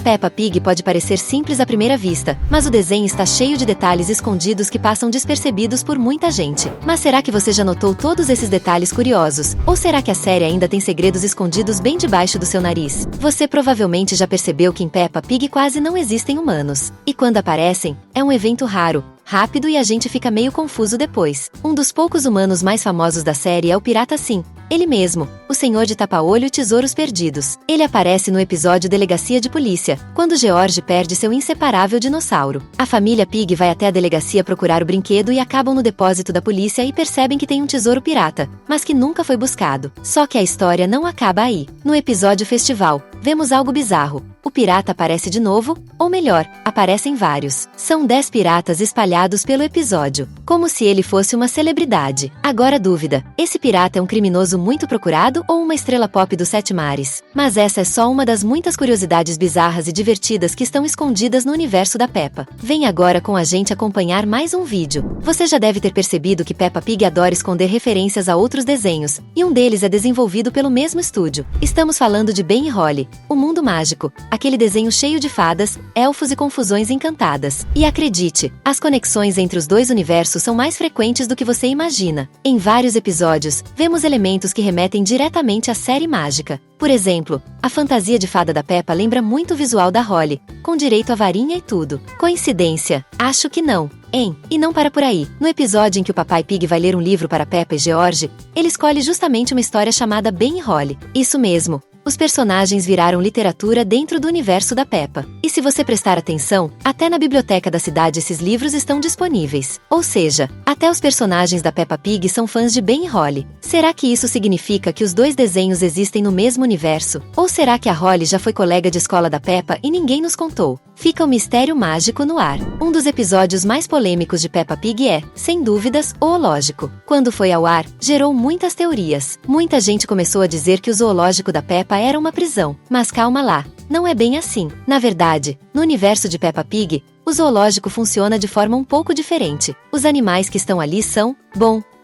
Peppa Pig pode parecer simples à primeira vista, mas o desenho está cheio de detalhes escondidos que passam despercebidos por muita gente. Mas será que você já notou todos esses detalhes curiosos? Ou será que a série ainda tem segredos escondidos bem debaixo do seu nariz? Você provavelmente já percebeu que em Peppa Pig quase não existem humanos. E quando aparecem, é um evento raro, rápido e a gente fica meio confuso depois. Um dos poucos humanos mais famosos da série é o Pirata Sim. Ele mesmo, o Senhor de Tapa-Olho e Tesouros Perdidos. Ele aparece no episódio Delegacia de Polícia, quando George perde seu inseparável dinossauro. A família Pig vai até a delegacia procurar o brinquedo e acabam no depósito da polícia e percebem que tem um tesouro pirata, mas que nunca foi buscado. Só que a história não acaba aí. No episódio Festival, vemos algo bizarro. O pirata aparece de novo, ou melhor, aparecem vários. São 10 piratas espalhados pelo episódio, como se ele fosse uma celebridade. Agora dúvida, esse pirata é um criminoso muito procurado ou uma estrela pop dos 7 mares? Mas essa é só uma das muitas curiosidades bizarras e divertidas que estão escondidas no universo da Peppa. Vem agora com a gente acompanhar mais um vídeo. Você já deve ter percebido que Peppa Pig adora esconder referências a outros desenhos, e um deles é desenvolvido pelo mesmo estúdio. Estamos falando de Ben e Holly, o mundo mágico, aquele desenho cheio de fadas, elfos e confusões encantadas. E acredite, as conexões entre os dois universos são mais frequentes do que você imagina. Em vários episódios, vemos elementos que remetem diretamente à série mágica. Por exemplo, a fantasia de fada da Peppa lembra muito o visual da Holly, com direito a varinha e tudo. Coincidência? Acho que não. E não para por aí. No episódio em que o Papai Pig vai ler um livro para Peppa e George, ele escolhe justamente uma história chamada Ben e Holly. Isso mesmo. Os personagens viraram literatura dentro do universo da Peppa. E se você prestar atenção, até na biblioteca da cidade esses livros estão disponíveis. Ou seja, até os personagens da Peppa Pig são fãs de Ben e Holly. Será que isso significa que os dois desenhos existem no mesmo universo? Ou será que a Holly já foi colega de escola da Peppa e ninguém nos contou? Fica o mistério mágico no ar. Um dos episódios mais polêmicos de Peppa Pig é, sem dúvidas, o zoológico. Quando foi ao ar, gerou muitas teorias. Muita gente começou a dizer que o zoológico da Peppa era uma prisão. Mas calma lá, não é bem assim. Na verdade, no universo de Peppa Pig, o zoológico funciona de forma um pouco diferente. Os animais que estão ali são,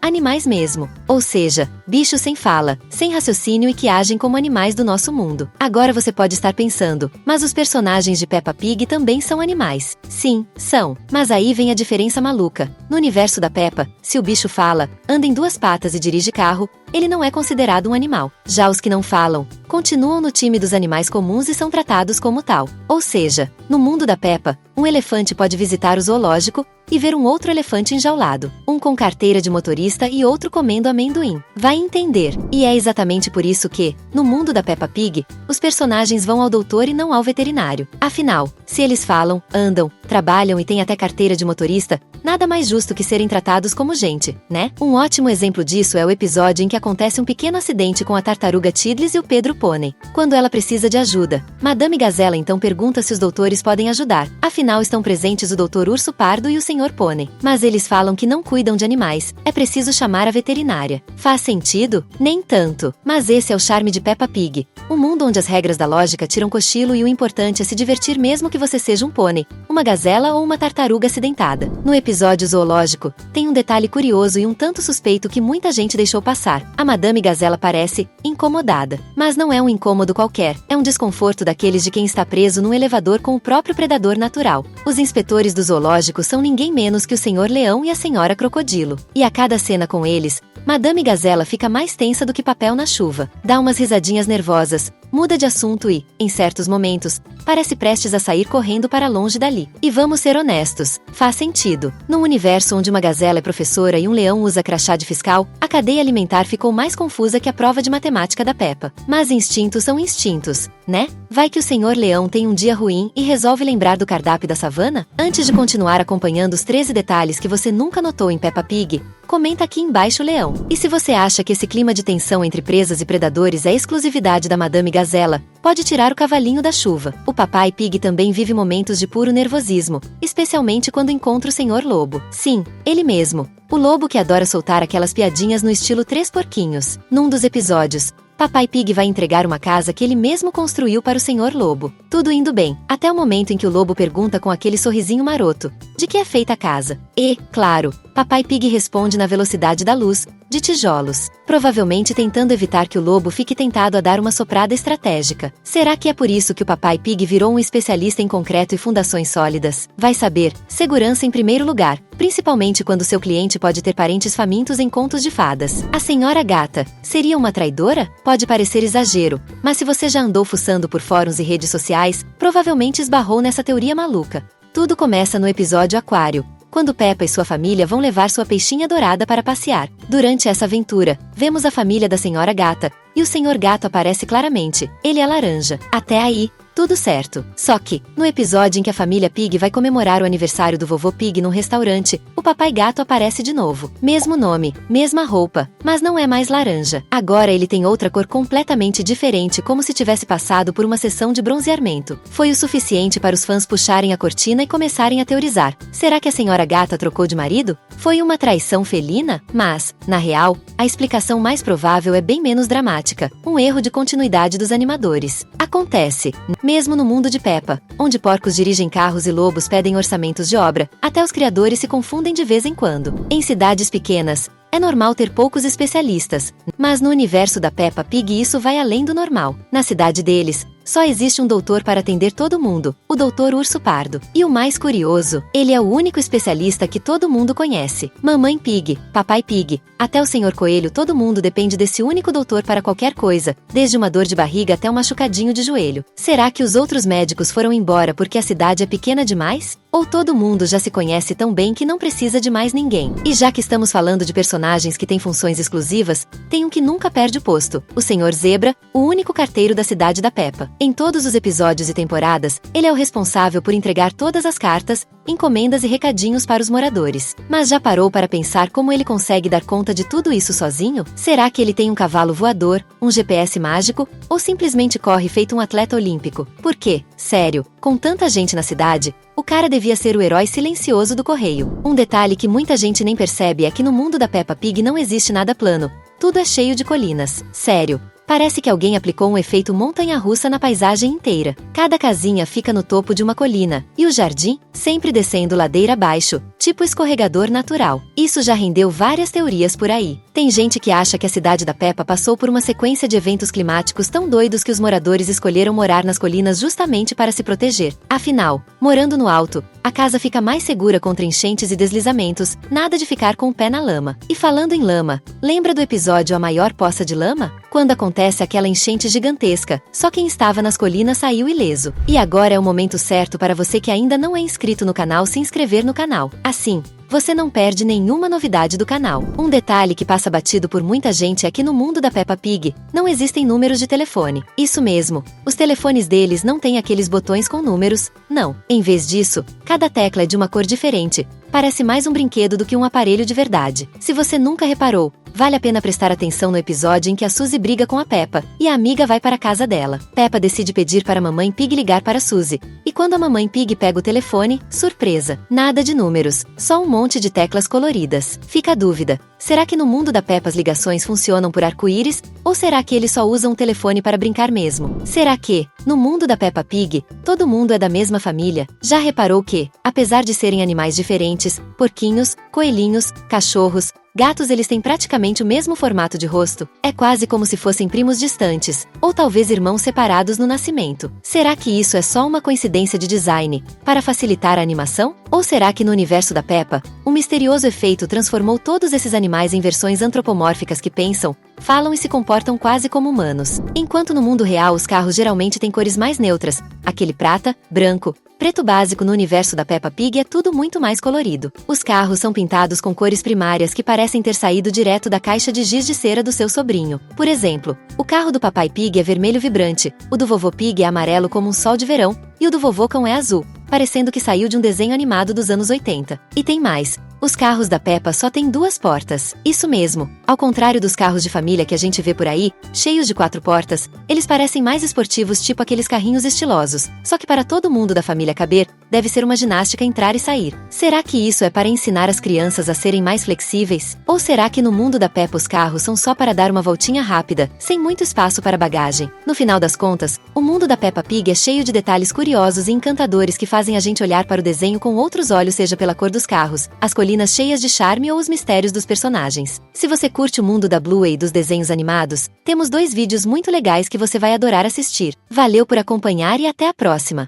animais mesmo. Ou seja, bichos sem fala, sem raciocínio e que agem como animais do nosso mundo. Agora você pode estar pensando, mas os personagens de Peppa Pig também são animais. Sim, são. Mas aí vem a diferença maluca. No universo da Peppa, se o bicho fala, anda em 2 patas e dirige carro, ele não é considerado um animal. Já os que não falam, continuam no time dos animais comuns e são tratados como tal. Ou seja, no mundo da Peppa, um elefante pode visitar o zoológico e ver um outro elefante enjaulado, um com carteira de motorista e outro comendo amendoim. Vai entender. E é exatamente por isso que, no mundo da Peppa Pig, os personagens vão ao doutor e não ao veterinário. Afinal, se eles falam, andam, trabalham e têm até carteira de motorista, nada mais justo que serem tratados como gente, né? Um ótimo exemplo disso é o episódio em que acontece um pequeno acidente com a tartaruga Tidlis e o Pedro Pônei, quando ela precisa de ajuda. Madame Gazela então pergunta se os doutores podem ajudar. Afinal, estão presentes o Doutor Urso Pardo e o Senhor Pônei. Mas eles falam que não cuidam de animais, é preciso chamar a veterinária. Faz sentido? Nem tanto. Mas esse é o charme de Peppa Pig. Um mundo onde as regras da lógica tiram cochilo e o importante é se divertir mesmo que você seja um pônei, uma gazela ou uma tartaruga acidentada. No episódio zoológico, tem um detalhe curioso e um tanto suspeito que muita gente deixou passar. A Madame Gazela parece incomodada. Mas não é um incômodo qualquer, é um desconforto daqueles de quem está preso num elevador com o próprio predador natural. Os inspetores do zoológico são ninguém menos que o Senhor Leão e a Senhora Crocodilo. E a cada cena com eles, Madame Gazela fica mais tensa do que papel na chuva. Dá umas risadinhas nervosas, muda de assunto e, em certos momentos, parece prestes a sair correndo para longe dali. E vamos ser honestos, faz sentido. Num universo onde uma gazela é professora e um leão usa crachá de fiscal, a cadeia alimentar ficou mais confusa que a prova de matemática da Peppa. Mas instintos são instintos, né? Vai que o Senhor Leão tem um dia ruim e resolve lembrar do cardápio da savana? Antes de continuar acompanhando os 13 detalhes que você nunca notou em Peppa Pig, comenta aqui embaixo, Leão. E se você acha que esse clima de tensão entre presas e predadores é exclusividade da Madame Gazela, pode tirar o cavalinho da chuva. O Papai Pig também vive momentos de puro nervosismo, especialmente quando encontra o Senhor Lobo. Sim, ele mesmo. O lobo que adora soltar aquelas piadinhas no estilo Três Porquinhos. Num dos episódios, Papai Pig vai entregar uma casa que ele mesmo construiu para o Senhor Lobo. Tudo indo bem, até o momento em que o lobo pergunta com aquele sorrisinho maroto: de que é feita a casa? E, claro, Papai Pig responde na velocidade da luz: de tijolos, provavelmente tentando evitar que o lobo fique tentado a dar uma soprada estratégica. Será que é por isso que o Papai Pig virou um especialista em concreto e fundações sólidas? Vai saber. Segurança em primeiro lugar, principalmente quando seu cliente pode ter parentes famintos em contos de fadas. A senhora gata seria uma traidora? Pode parecer exagero, mas se você já andou fuçando por fóruns e redes sociais, provavelmente esbarrou nessa teoria maluca. Tudo começa no episódio Aquário, quando Peppa e sua família vão levar sua peixinha dourada para passear. Durante essa aventura, vemos a família da senhora gata, e o senhor gato aparece claramente. Ele é laranja. Até aí, tudo certo. Só que, no episódio em que a família Pig vai comemorar o aniversário do vovô Pig num restaurante, o papai gato aparece de novo. Mesmo nome, mesma roupa, mas não é mais laranja. Agora ele tem outra cor completamente diferente, como se tivesse passado por uma sessão de bronzeamento. Foi o suficiente para os fãs puxarem a cortina e começarem a teorizar. Será que a senhora gata trocou de marido? Foi uma traição felina? Mas, na real, a explicação mais provável é bem menos dramática. Um erro de continuidade dos animadores. Acontece, mesmo no mundo de Peppa, onde porcos dirigem carros e lobos pedem orçamentos de obra, até os criadores se confundem de vez em quando. Em cidades pequenas, é normal ter poucos especialistas, mas no universo da Peppa Pig isso vai além do normal. Na cidade deles, só existe um doutor para atender todo mundo, o Doutor Urso Pardo. E o mais curioso, ele é o único especialista que todo mundo conhece. Mamãe Pig, Papai Pig, até o Senhor Coelho, todo mundo depende desse único doutor para qualquer coisa, desde uma dor de barriga até um machucadinho de joelho. Será que os outros médicos foram embora porque a cidade é pequena demais? Ou todo mundo já se conhece tão bem que não precisa de mais ninguém? E já que estamos falando de personagens que têm funções exclusivas, tem um que nunca perde o posto, o Senhor Zebra, o único carteiro da cidade da Peppa. Em todos os episódios e temporadas, ele é o responsável por entregar todas as cartas, encomendas e recadinhos para os moradores. Mas já parou para pensar como ele consegue dar conta de tudo isso sozinho? Será que ele tem um cavalo voador, um GPS mágico, ou simplesmente corre feito um atleta olímpico? Por quê? Sério, com tanta gente na cidade, o cara devia ser o herói silencioso do correio. Um detalhe que muita gente nem percebe é que no mundo da Peppa Pig não existe nada plano. Tudo é cheio de colinas. Sério. Parece que alguém aplicou um efeito montanha-russa na paisagem inteira. Cada casinha fica no topo de uma colina, e o jardim, sempre descendo ladeira abaixo, tipo escorregador natural. Isso já rendeu várias teorias por aí. Tem gente que acha que a cidade da Peppa passou por uma sequência de eventos climáticos tão doidos que os moradores escolheram morar nas colinas justamente para se proteger. Afinal, morando no alto, a casa fica mais segura contra enchentes e deslizamentos, nada de ficar com o pé na lama. E falando em lama, lembra do episódio A Maior Poça de Lama? Quando acontece aquela enchente gigantesca, só quem estava nas colinas saiu ileso. E agora é o momento certo para você que ainda não é inscrito no canal se inscrever no canal. Assim, você não perde nenhuma novidade do canal. Um detalhe que passa batido por muita gente é que no mundo da Peppa Pig, não existem números de telefone. Isso mesmo, os telefones deles não têm aqueles botões com números, não. Em vez disso, cada tecla é de uma cor diferente. Parece mais um brinquedo do que um aparelho de verdade. Se você nunca reparou, vale a pena prestar atenção no episódio em que a Suzy briga com a Peppa, e a amiga vai para a casa dela. Peppa decide pedir para a mamãe Pig ligar para Suzy, e quando a mamãe Pig pega o telefone, surpresa, nada de números, só um monte de teclas coloridas. Fica a dúvida, será que no mundo da Peppa as ligações funcionam por arco-íris, ou será que eles só usam o telefone para brincar mesmo? Será que, no mundo da Peppa Pig, todo mundo é da mesma família? Já reparou que, apesar de serem animais diferentes, porquinhos, coelhinhos, cachorros, gatos, eles têm praticamente o mesmo formato de rosto? É quase como se fossem primos distantes, ou talvez irmãos separados no nascimento. Será que isso é só uma coincidência de design, para facilitar a animação? Ou será que no universo da Peppa, um misterioso efeito transformou todos esses animais em versões antropomórficas que pensam, falam e se comportam quase como humanos? Enquanto no mundo real os carros geralmente têm cores mais neutras, aquele prata, branco, preto básico, no universo da Peppa Pig é tudo muito mais colorido. Os carros são pintados com cores primárias que parecem ter saído direto da caixa de giz de cera do seu sobrinho. Por exemplo, o carro do Papai Pig é vermelho vibrante, o do vovô Pig é amarelo como um sol de verão, e o do vovô Cão é azul, parecendo que saiu de um desenho animado dos anos 80. E tem mais. Os carros da Peppa só têm 2 portas. Isso mesmo. Ao contrário dos carros de família que a gente vê por aí, cheios de 4 portas, eles parecem mais esportivos, tipo aqueles carrinhos estilosos. Só que para todo mundo da família caber, deve ser uma ginástica entrar e sair. Será que isso é para ensinar as crianças a serem mais flexíveis? Ou será que no mundo da Peppa os carros são só para dar uma voltinha rápida, sem muito espaço para bagagem? No final das contas, o mundo da Peppa Pig é cheio de detalhes curiosos e encantadores que fazem a gente olhar para o desenho com outros olhos, seja pela cor dos carros, as colinas figurinas cheias de charme ou os mistérios dos personagens. Se você curte o mundo da Blue e dos desenhos animados, temos 2 vídeos muito legais que você vai adorar assistir. Valeu por acompanhar e até a próxima!